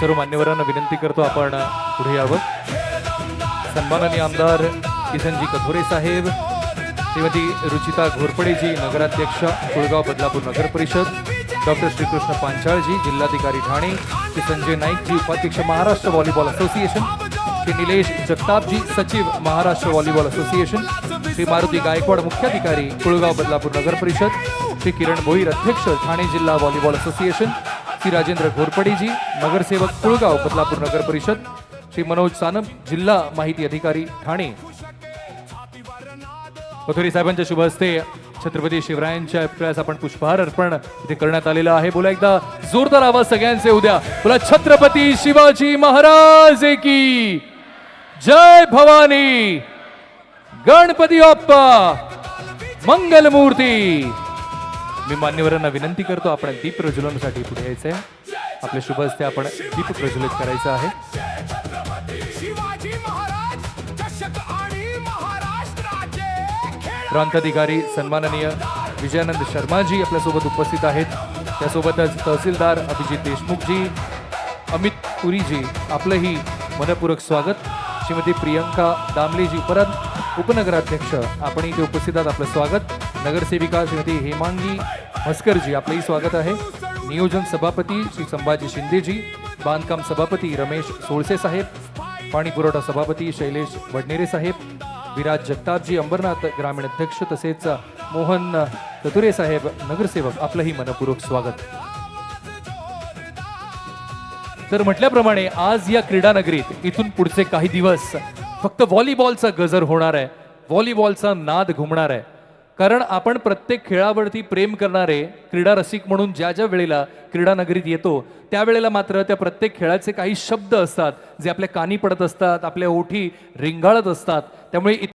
सर्व मान्यवरांना विनंती करतो आपण पुढे यावं। सन्माननीय आमदार किसनजी कथोरे साहेब, श्रीमती रुचिता घोरपडेजी नगराध्यक्ष कुळगाव बदलापूर नगर परिषद, डॉक्टर श्रीकृष्ण पांचाळजी जिल्हाधिकारी ठाणे, श्री संजय नाईकजी उपाध्यक्ष महाराष्ट्र व्हॉलीबॉल असोसिएशन, श्री निलेश जगतापजी सचिव महाराष्ट्र व्हॉलीबॉल असोसिएशन, श्री मारुती गायकवाड मुख्याधिकारी कुळगाव बदलापूर नगर परिषद, श्री किरण भोईर अध्यक्ष ठाणे जिल्हा व्हॉलीबॉल असोसिएशन, श्री राजेंद्र घोरपडेजी नगरसेवक कुळगाव बदलापूर नगर परिषद, श्री मनोज सानप जिल्हा माहिती अधिकारी ठाणे। कथोरे साहेबांच्या शुभ हस्ते छत्रपती शिवरायांच्या पुतळ्यास आपण पुष्पहार अर्पण इथे करण्यात आलेला आहे। बोला एकदा जोरदार आवाज सगळ्यांचे उद्या, बोला छत्रपती शिवाजी महाराज की जय, भवानी गणपती बाप्पा मंगल मूर्ती। मी मान्यवरांना विनंती करतो आपण दीप प्रज्वलनासाठी पुढे यायचंय। आपल्या शुभ हस्ते आपण दीप प्रज्वलित करायचं आहे। प्रांताधिकारी सन्माननीय विजयानंद शर्माजी आपल्यासोबत उपस्थित आहेत। त्यासोबतच तहसीलदार अभिजित देशमुखजी, अमित पुरीजी आपलंही मनपूर्वक स्वागत। श्रीमती प्रियंका दामलेजी परत उपनगराध्यक्ष आपण इथे उपस्थित आहात, आपलं स्वागत। नगरसेविका श्रीमती हेमांगी म्हस्करजी आपलंही स्वागत आहे। नियोजन सभापती श्री संभाजी शिंदेजी, बांधकाम सभापती रमेश सोळसे साहेब, पाणी पुरवठा सभापती शैलेश वडनेरे साहेब, विराज जगतापजी अंबरनाथ ग्रामीण अध्यक्ष, तसेच मोहन कथोरे साहेब नगरसेवक आपलंही मनपूर्वक स्वागत। तर म्हटल्याप्रमाणे आज या क्रीडा नगरीत इथून पुढचे काही दिवस फक्त व्हॉलीबॉलचा गजर होणार आहे, व्हॉलीबॉलचा नाद घुमणार आहे। कारण आपण प्रत्येक खेळावरती प्रेम करणारे क्रीडा रसिक म्हणून ज्या ज्या वेळेला क्रीडा नगरीत येतो त्यावेळेला मात्र त्या प्रत्येक खेळाचे काही शब्द असतात जे आपल्या कानी पडत असतात, आपल्या ओठी रिंगाळत असतात। त्यामुळे